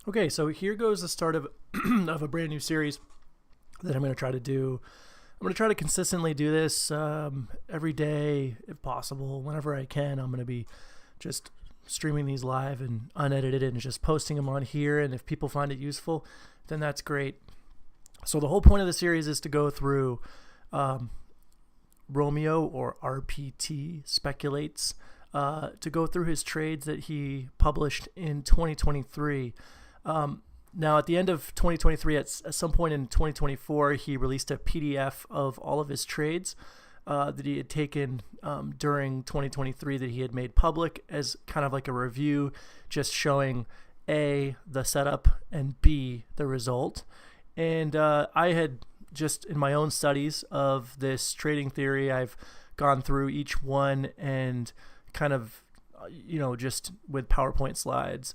Okay, so here goes the start of, of a brand new series that I'm going to try to do. I'm going to try to consistently do this every day, if possible, whenever I can. I'm going to be just streaming these live and unedited and just posting them on here. And if people find it useful, then that's great. So the whole point of the series is to go through Romeo, or RPT, speculates, to go through his trades that he published in 2023. Now, at the end of 2023, at some point in 2024, he released a PDF of all of his trades that he had taken during 2023 that he had made public as kind of like a review, just showing A, the setup, and B, the result. And I had just in my own studies of this trading theory, I've gone through each one and kind of, just with PowerPoint slides,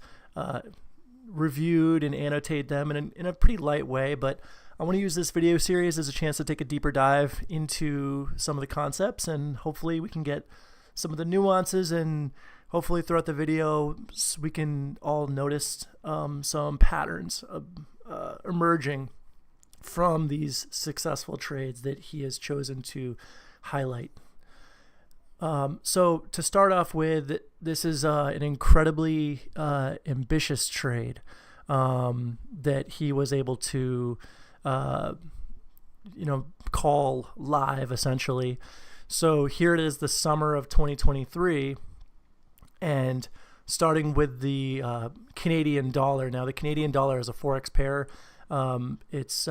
reviewed and annotate them in a pretty light way. But I want to use this video series as a chance to take a deeper dive into some of the concepts, and hopefully we can get some of the nuances, and hopefully throughout the video we can all notice some patterns emerging from these successful trades that he has chosen to highlight. So to start off with, this is an incredibly ambitious trade that he was able to, call live, essentially. So here it is, the summer of 2023, and starting with the Canadian dollar. Now, the Canadian dollar is a forex pair. It's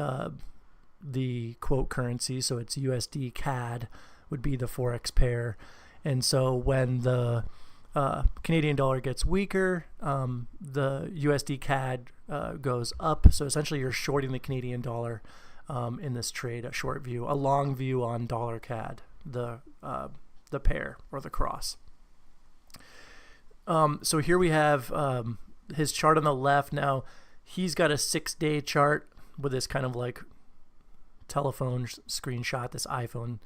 the quote currency, so it's USDCAD would be the forex pair. And so when the Canadian dollar gets weaker, the USD-CAD goes up. So essentially you're shorting the Canadian dollar in this trade, a short view, a long view on dollar CAD, the pair or the cross. So here we have his chart on the left. Now he's got a 6-day chart with this kind of like telephone screenshot, this iPhone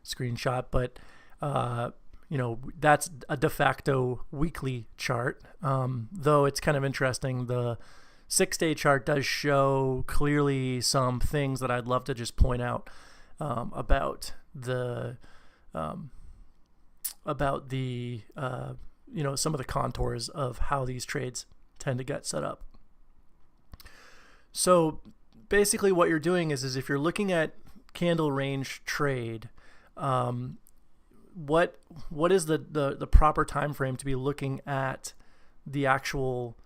screenshot, but that's a de facto weekly chart, though it's kind of interesting. The 6-day chart does show clearly some things that I'd love to just point out about the some of the contours of how these trades tend to get set up. So basically what you're doing is if you're looking at candle range trade, what is the proper time frame to be looking at the actual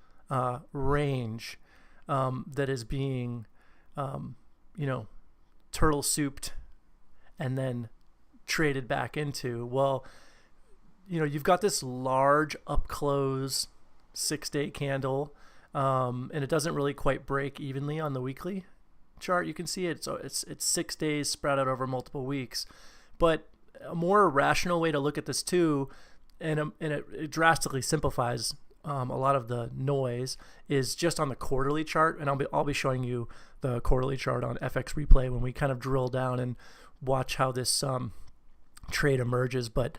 range that is being turtle souped and then traded back into? Well, you've got this large up close 6-day candle, and it doesn't really quite break evenly on the weekly chart. You can see it, so it's 6 days spread out over multiple weeks. But a more rational way to look at this too, and it drastically simplifies a lot of the noise, is just on the quarterly chart. And I'll be showing you the quarterly chart on FX Replay when we kind of drill down and watch how this trade emerges. But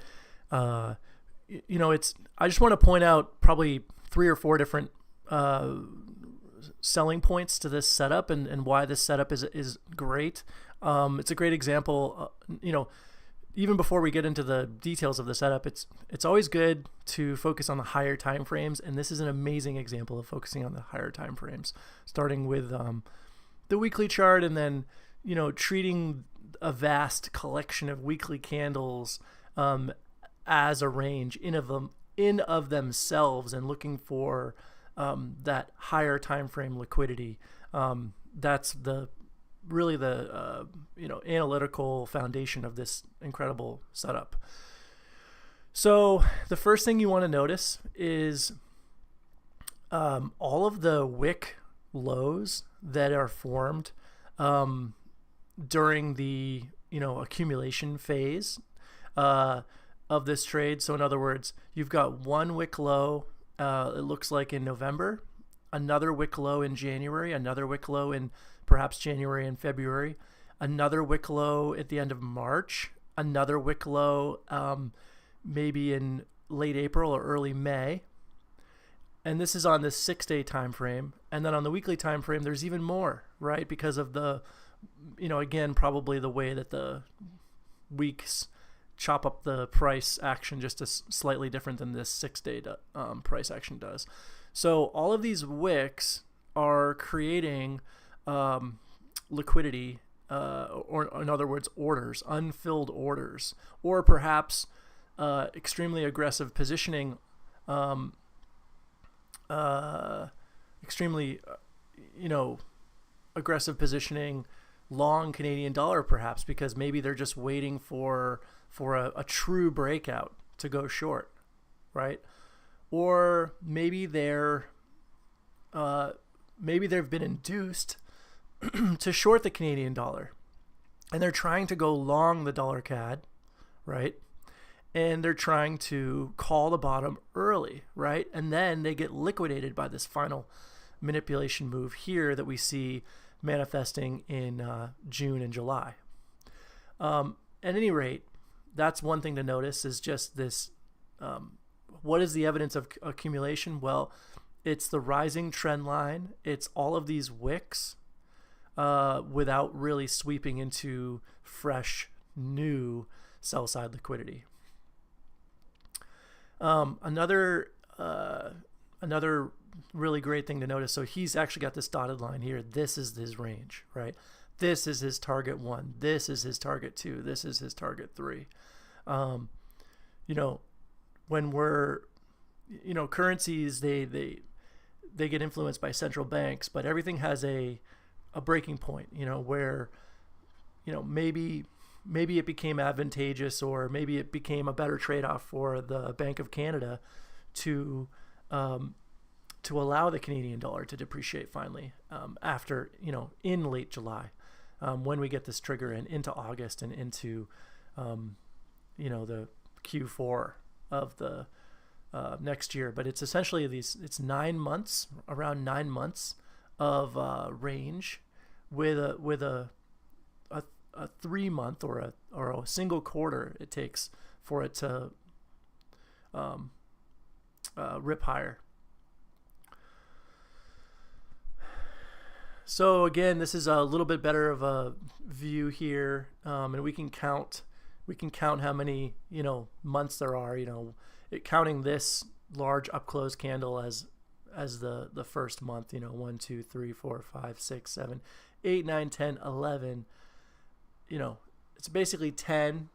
I just want to point out probably 3 or 4 different selling points to this setup, and why this setup is great. It's a great example. Even before we get into the details of the setup, it's always good to focus on the higher time frames, and this is an amazing example of focusing on the higher time frames, starting with the weekly chart, and then treating a vast collection of weekly candles as a range in of themselves, and looking for that higher time frame liquidity. That's really the analytical foundation of this incredible setup. So the first thing you want to notice is all of the wick lows that are formed during the accumulation phase of this trade. So in other words, you've got one wick low, it looks like in November, another wick low in January, another wick low in perhaps January and February, another wick low at the end of March, another wick low maybe in late April or early May, And this is on this 6-day time frame. And then on the weekly time frame, there's even more, right? Because of the, again, probably the way that the weeks chop up the price action just slightly different than this 6-day price action does. So all of these wicks are creating liquidity, or in other words, orders, unfilled orders, or perhaps extremely aggressive positioning, aggressive positioning long Canadian dollar, perhaps because maybe they're just waiting for a true breakout to go short, right? Or maybe they've been induced to short the Canadian dollar, and they're trying to go long the dollar CAD, right? And they're trying to call the bottom early, right? And then they get liquidated by this final manipulation move here that we see manifesting in June and July. At any rate, that's one thing to notice, is just this. What is the evidence of accumulation? Well, it's the rising trend line. It's all of these wicks without really sweeping into fresh, new sell-side liquidity. Another really great thing to notice, so he's actually got this dotted line here. This is his range, right? This is his target 1. This is his target 2. This is his target 3. When we're, currencies, they get influenced by central banks, but everything has a breaking point, where, maybe it became advantageous, or maybe it became a better trade-off for the Bank of Canada to allow the Canadian dollar to depreciate finally after, in late July, when we get this trigger into August and into, the Q4 of the next year. But it's essentially it's 9 months, around 9 months of range with a 3-month or a single quarter it takes for it to rip higher. So again, this is a little bit better of a view here, and we can count how many months there are. Counting this large up close candle as the first month. 1, 2, 3, 4, 5, 6, 7, 8, 9, 10, 11. It's basically 10.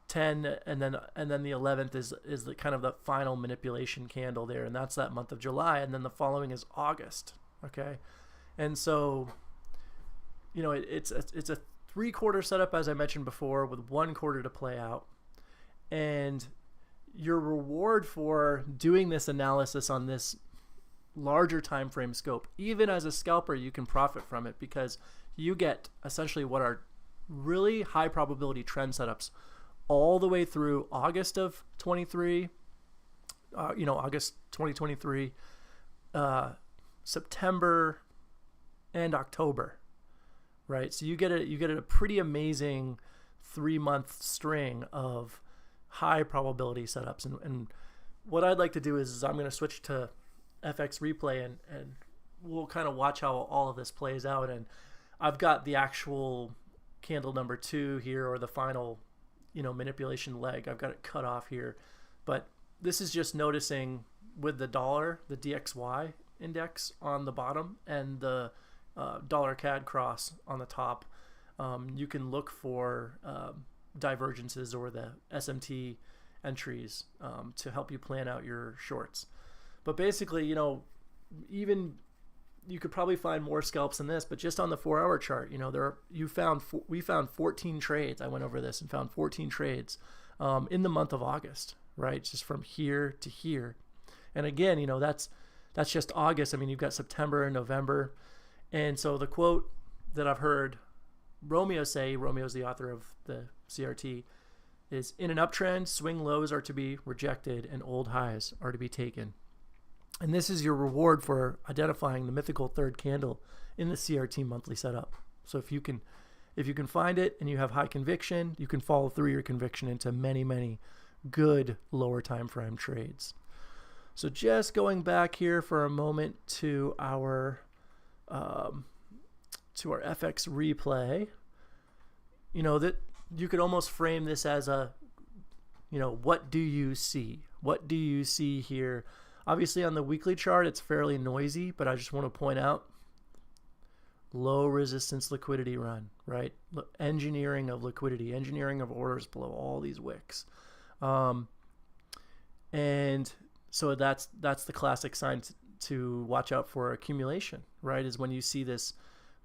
10, and then the 11th is the kind of the final manipulation candle there, and that's that month of July, and then the following is August. Okay, and so it's a 3-quarter setup, as I mentioned before, with 1 quarter to play out, and your reward for doing this analysis on this larger time frame scope, even as a scalper, you can profit from it, because you get essentially what are really high probability trend setups all the way through August of 23, August 2023, September, and October, right? So you get a pretty amazing 3-month string of high probability setups. And what I'd like to do is I'm going to switch to FX replay, and we'll kind of watch how all of this plays out. And I've got the actual candle number 2 here, or the final manipulation leg. I've got it cut off here, but this is just noticing with the dollar, the DXY index on the bottom, and the dollar CAD cross on the top. You can look for divergences or the SMT entries to help you plan out your shorts. But basically, even you could probably find more scalps than this, but just on the 4-hour chart, we found 14 trades. I went over this and found 14 trades in the month of August, right? Just from here to here. And again, that's just August. I mean, you've got September and November. And so the quote that I've heard Romeo say, Romeo's the author of the CRT, is, in an uptrend, swing lows are to be rejected and old highs are to be taken. And this is your reward for identifying the mythical third candle in the CRT monthly setup. So if you can find it and you have high conviction, you can follow through your conviction into many, many good lower time frame trades. So just going back here for a moment to our FX replay, you know, that you could almost frame this as a, you know, what do you see? What do you see here? Obviously on the weekly chart, it's fairly noisy, but I just want to point out low resistance liquidity run, right? Engineering of liquidity, engineering of orders below all these wicks. And so that's the classic sign to watch out for accumulation, right? Is when you see this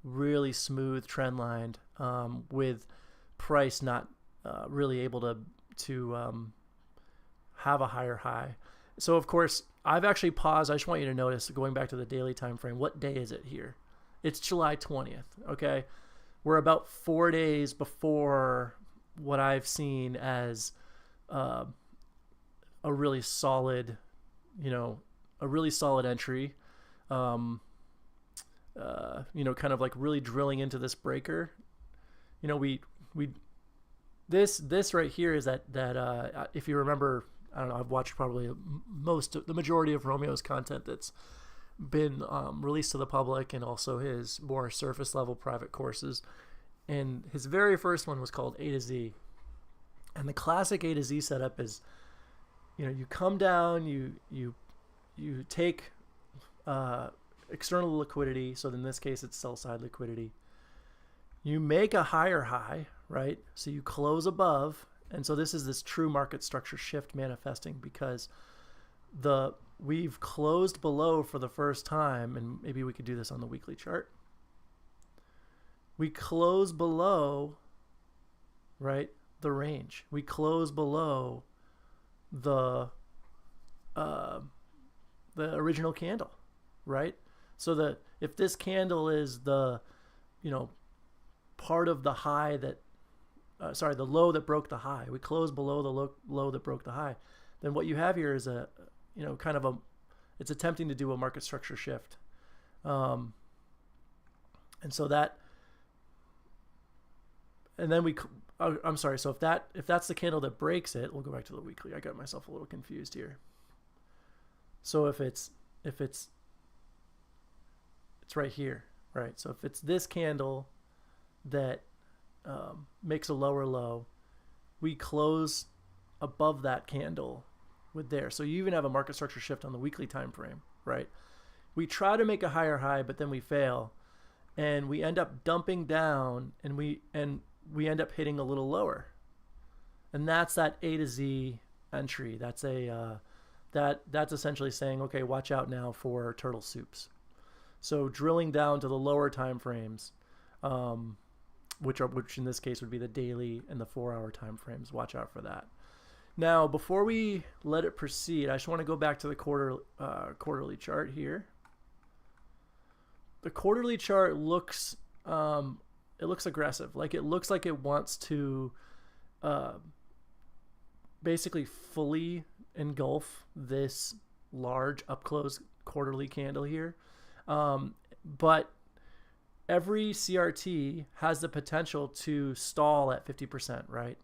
really smooth trend line with price not really able to have a higher high. So of course, I've actually paused. I just want you to notice, going back to the daily time frame, what day is it here? It's July 20th, okay? We're about 4 days before what I've seen as a really solid, you know, a really solid entry, you know, kind of like really drilling into this breaker. You know, this right here is that if you remember, I don't know, I've watched probably the majority of Romeo's content that's been released to the public, and also his more surface level private courses. And his very first one was called A to Z. And the classic A to Z setup is, you know, you come down, you take external liquidity, so in this case it's sell side liquidity. You make a higher high, right? So you close above, and so this is this true market structure shift manifesting, because we've closed below for the first time, and maybe we could do this on the weekly chart. We close below, right, the range. We close below the original candle, right? So if this candle is the, you know, part of the high that, the low that broke the high, we close below the low that broke the high, then what you have here is a, you know, kind of it's attempting to do a market structure shift. And so that, and then I'm sorry. So if that's the candle that breaks it, we'll go back to the weekly. I got myself a little confused here. So if it's right here, right? So if it's this candle that makes a lower low, we close above that candle with there. So you even have a market structure shift on the weekly time frame, right? We try to make a higher high, but then we fail, and we end up dumping down, and we end up hitting a little lower. And that's that A to Z entry. That's that's essentially saying, okay, watch out now for turtle soups. So drilling down to the lower time frames, which in this case would be the daily and the 4-hour time frames. Watch out for that. Now, before we let it proceed, I just want to go back to the quarterly chart here. The quarterly chart looks it looks aggressive. Like, it looks like it wants to basically fully engulf this large up close quarterly candle here. But every CRT has the potential to stall at 50%, right?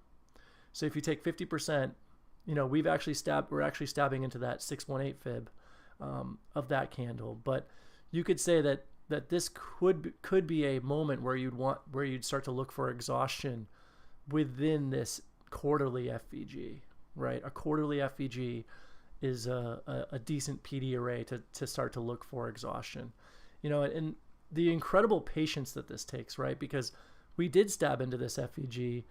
So if you take 50%, you know, we're actually stabbing into that 618 fib of that candle. But you could say that this could be a moment where you'd start to look for exhaustion within this quarterly FVG, right? A quarterly FVG is a decent PD array to start to look for exhaustion, you know, and the incredible patience that this takes, right? Because we did stab into this FVG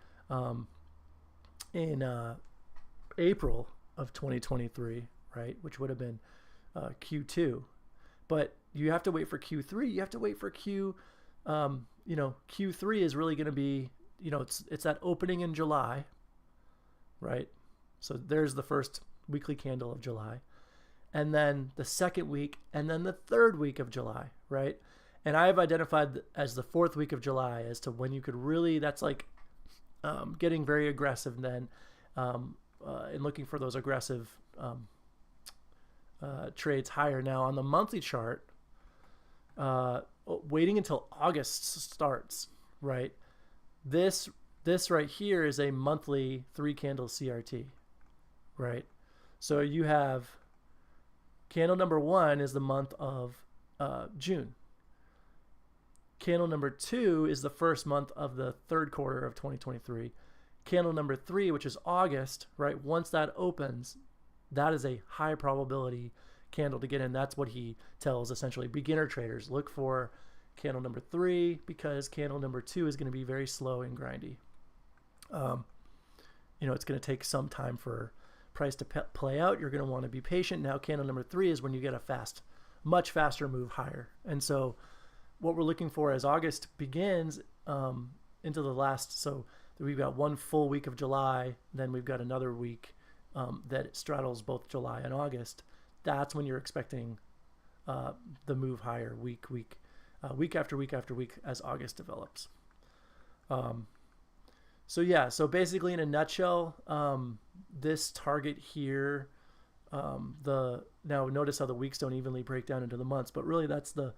in April of 2023, right? Which would have been Q2, but you have to wait for Q3. You have to wait for you know, Q3 is really going to be, you know, it's that opening in July, right? So there's the first weekly candle of July, and then the second week, and then the third week of July, right? And I've identified as the fourth week of July as to when you could really, that's like getting very aggressive then and looking for those aggressive trades higher. Now on the monthly chart, waiting until August starts, right? This right here is a monthly 3 candle CRT, right? So you have candle number 1 is the month of June. Candle number 2 is the first month of the third quarter of 2023. Candle number 3, which is August, right? Once that opens, that is a high probability candle to get in. That's what he tells essentially beginner traders. Look for candle number 3 because candle number 2 is going to be very slow and grindy. It's going to take some time for price to play out. You're going to want to be patient. Now, candle number 3 is when you get a much faster move higher. And so what we're looking for as August begins into the last, so we've got one full week of July, then we've got another week that straddles both July and August. That's when you're expecting the move higher week after week after week as August develops. So basically in a nutshell, this target here, now notice how the weeks don't evenly break down into the months, but really that's the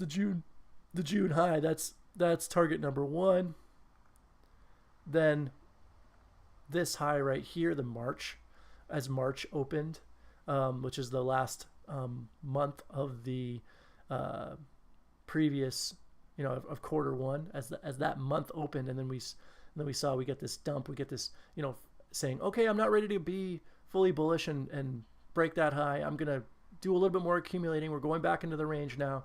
June high. That's target number 1. Then this high right here, the March, as March opened, which is the last month of the previous, of quarter 1, as that month opened, and then we saw we get this dump, we get this, saying, okay, I'm not ready to be fully bullish and break that high. I'm gonna do a little bit more accumulating. We're going back into the range now,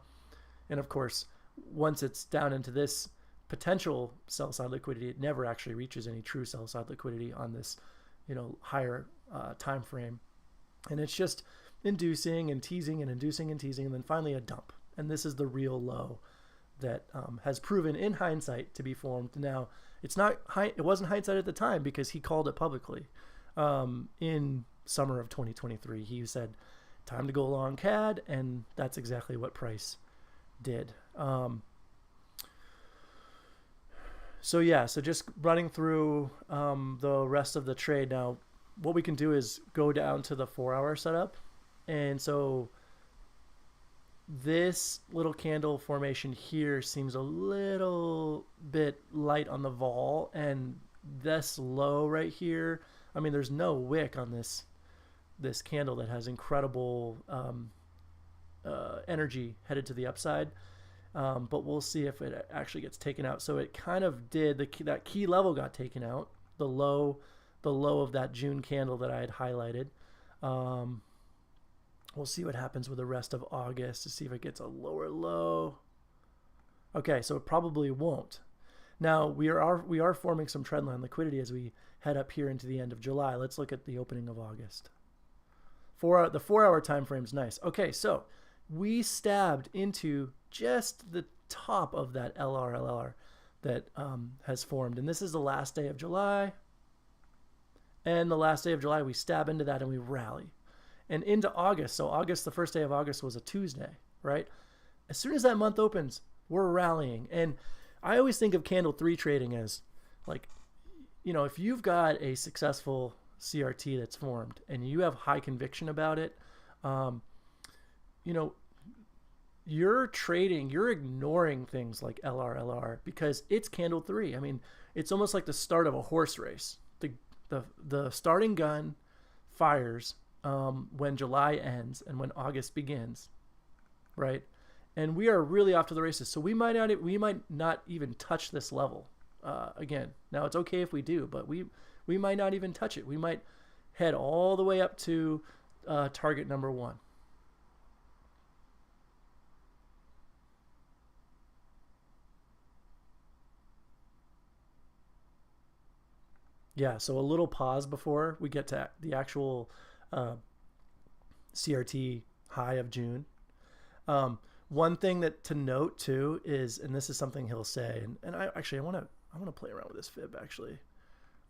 and of course, once it's down into this potential sell side liquidity, it never actually reaches any true sell side liquidity on this, higher time frame, and it's just inducing and teasing and inducing and teasing, and then finally a dump. And this is the real low that has proven in hindsight to be formed. Now, it wasn't hindsight at the time because he called it publicly in summer of 2023. He said, time to go long CAD, and that's exactly what price did. So just running through the rest of the trade now, what we can do is go down to the 4-hour setup. And so this little candle formation here seems a little bit light on the vol, and this low right here, I mean, there's no wick on this candle that has incredible energy headed to the upside. But we'll see if it actually gets taken out. So it kind of did. That key level got taken out. The low of that June candle that I had highlighted. We'll see what happens with the rest of August to see if it gets a lower low. Okay, so it probably won't. Now we are forming some trendline liquidity as we head up here into the end of July. Let's look at the opening of August. The 4-hour time frame is nice. Okay, so we stabbed into just the top of that LR that has formed, and this is the last day of July. And the last day of July, we stab into that and we rally. And into August, so August, the first day of August was a Tuesday, right? As soon as that month opens, we're rallying. And I always think of candle 3 trading as like, if you've got a successful CRT that's formed and you have high conviction about it, you're trading, you're ignoring things like LR because it's candle 3. I mean, it's almost like the start of a horse race. The starting gun fires when July ends and when August begins, right? And we are really off to the races. So we might not even touch this level again. Now it's okay if we do, but we might not even touch it. We might head all the way up to target number 1. Yeah, so a little pause before we get to the actual CRT high of June. One thing that to note too is, and this is something he'll say, and I want to play around with this fib actually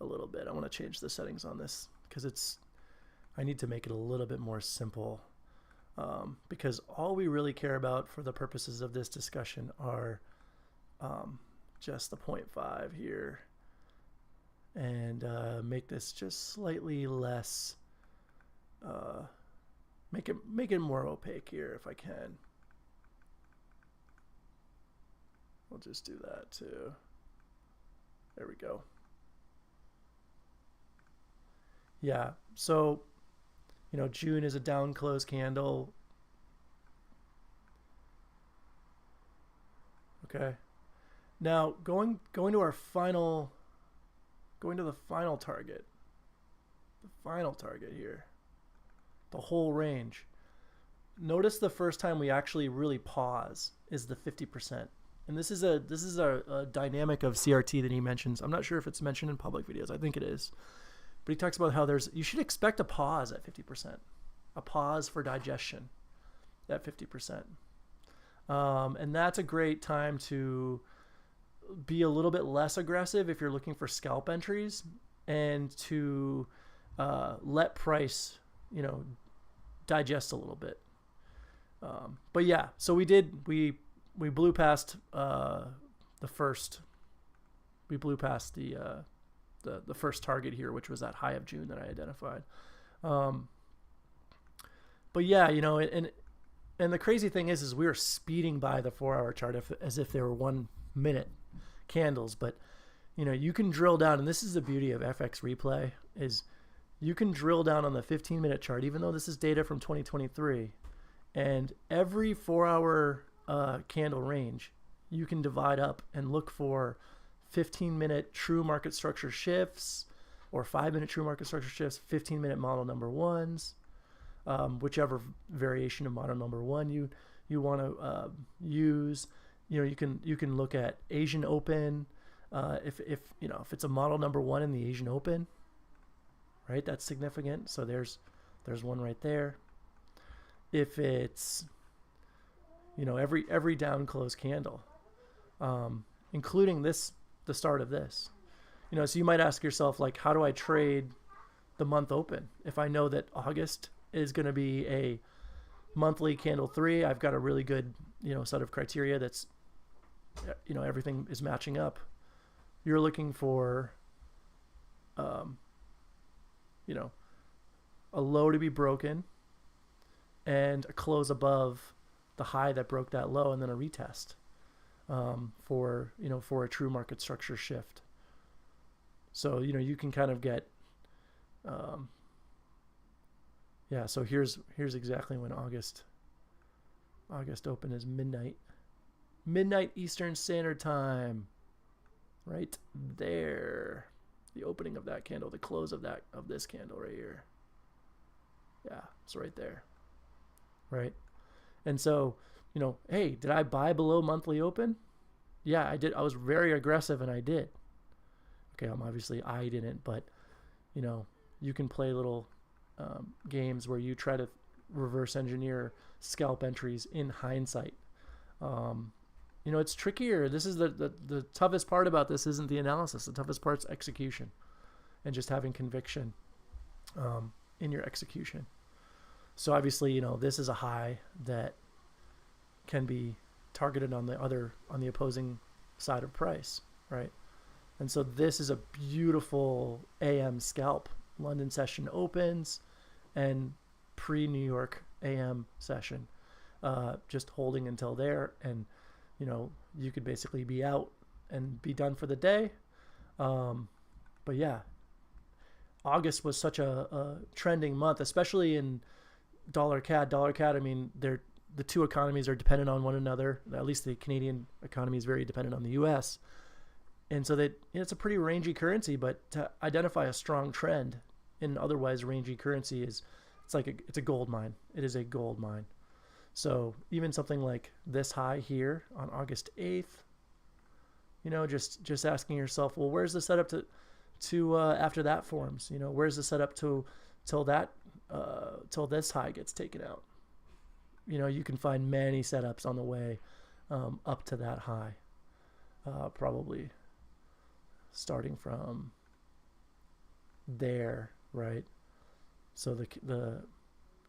a little bit. I want to change the settings on this because I need to make it a little bit more simple, because all we really care about for the purposes of this discussion are just the 0.5 here. And make this just slightly less, make it more opaque here if I can. We'll just do that too. There we go. Yeah. So, June is a down close candle. Okay. Now going to our final, going to the final target. The final target here. The whole range. Notice the first time we actually really pause is the 50%. And this is a dynamic of CRT that he mentions. I'm not sure if it's mentioned in public videos. I think it is. But he talks about how you should expect a pause at 50%. A pause for digestion at 50%. And that's a great time to be a little bit less aggressive if you're looking for scalp entries, and to let price, digest a little bit. But yeah, so we blew past the first. We blew past the first target here, which was that high of June that I identified. But yeah, and the crazy thing is we were speeding by the 4-hour chart as if they were 1 minute candles. But you can drill down, and this is the beauty of FX replay, is you can drill down on the 15-minute chart, even though this is data from 2023, and every 4-hour candle range you can divide up and look for 15-minute true market structure shifts, or 5-minute true market structure shifts, 15-minute model number ones, whichever variation of model number one you want to use. You can look at Asian Open, if it's a model number one in the Asian Open, right? That's significant. So there's one right there. If it's every down close candle, including the start of this, so you might ask yourself, like, how do I trade the month open if I know that August is going to be a monthly candle 3? I've got a really good set of criteria that's everything is matching up. You're looking for a low to be broken and a close above the high that broke that low, and then a retest for a true market structure shift. So you can kind of get so here's exactly when August open is midnight Eastern Standard Time, right there. The opening of that candle, the close of this candle right here. Yeah, it's right there. Right. And so, hey, did I buy below monthly open? Yeah, I did. I was very aggressive, and I did. Okay, obviously I didn't, but you can play little games where you try to reverse engineer scalp entries in hindsight. It's trickier. This is the toughest part about this. Isn't the analysis. The toughest part's execution, and just having conviction in your execution. So obviously, this is a high that can be targeted on the opposing side of price, right? And so this is a beautiful AM scalp. London session opens and pre-New York AM session, just holding until there, and you could basically be out and be done for the day. But yeah, August was such a trending month, especially in dollar CAD. I mean, the two economies are dependent on one another. At least the Canadian economy is very dependent on the U.S. And so it's a pretty rangy currency, but to identify a strong trend in otherwise rangy currency it's a gold mine. It is a gold mine. So even something like this high here on August 8th, just asking yourself, well, where's the setup to after that forms? Where's the setup till this high gets taken out? You can find many setups on the way up to that high, probably starting from there, right? So the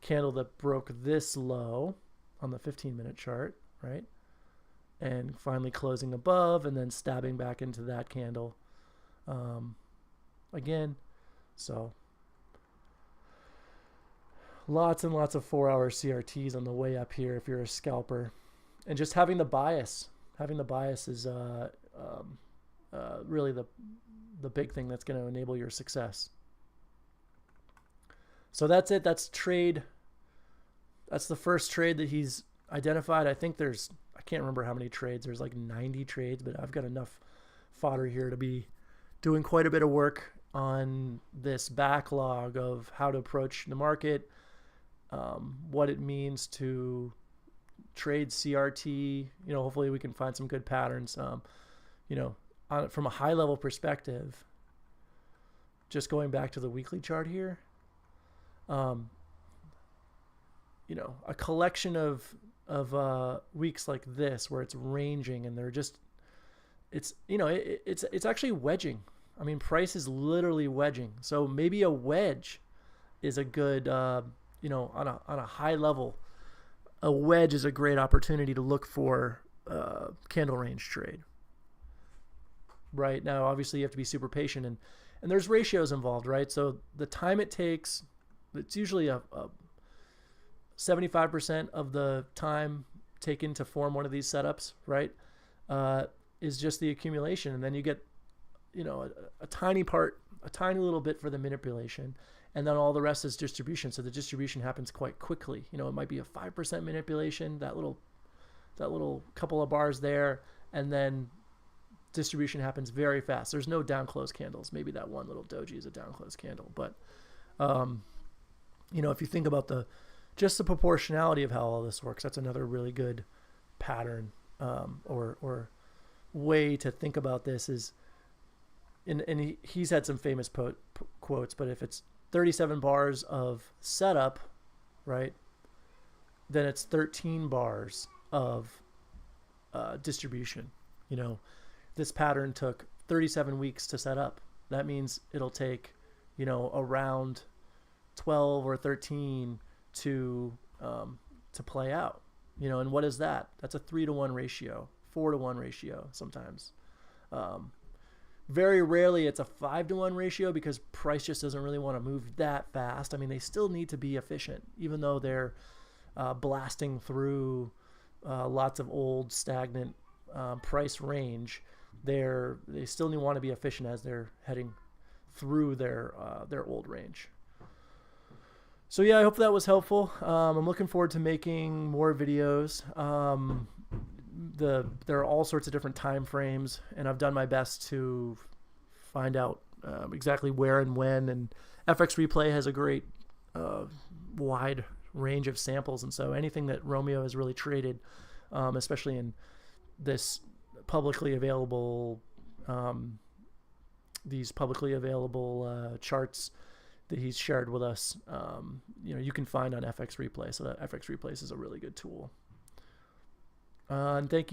candle that broke this low on the 15-minute chart, right? And finally closing above and then stabbing back into that candle again. So lots and lots of 4-hour CRTs on the way up here if you're a scalper. And just having the bias is really the big thing that's going to enable your success. So that's it. That's trade. That's the first trade that he's identified. I think I can't remember how many trades. There's like 90 trades, but I've got enough fodder here to be doing quite a bit of work on this backlog of how to approach the market, what it means to trade CRT. Hopefully we can find some good patterns. From a high level perspective, just going back to the weekly chart here, a collection of weeks like this where it's ranging and they're just, it's actually wedging. I mean, price is literally wedging. So maybe a wedge is a good, on a high level, a wedge is a great opportunity to look for candle range trade. Right now, obviously, you have to be super patient, and there's ratios involved, right? So the time it takes, it's usually a 75% of the time taken to form one of these setups, right, is just the accumulation, and then you get, a tiny little bit for the manipulation, and then all the rest is distribution. So the distribution happens quite quickly. It might be a 5% manipulation, that little couple of bars there, and then distribution happens very fast. There's no down close candles. Maybe that one little doji is a down close candle, but if you think about just the proportionality of how all this works, that's another really good pattern or way to think about this is, and he's had some famous quotes, but if it's 37 bars of setup, right, then it's 13 bars of distribution. This pattern took 37 weeks to set up. That means it'll take, around 12 or 13 to play out. And what is that? That's a 3-to-1 ratio, 4-to-1 ratio sometimes. Very rarely it's a 5-to-1 ratio because price just doesn't really want to move that fast. I mean, they still need to be efficient, even though they're blasting through lots of old stagnant price range. They still need to want to be efficient as they're heading through their old range. So yeah, I hope that was helpful. I'm looking forward to making more videos. There are all sorts of different time frames, and I've done my best to find out exactly where and when. And FX Replay has a great wide range of samples, and so anything that Romeo has really traded, especially in this publicly available charts that he's shared with us, you can find on FX Replay. So that FX Replays is a really good tool. And thank you.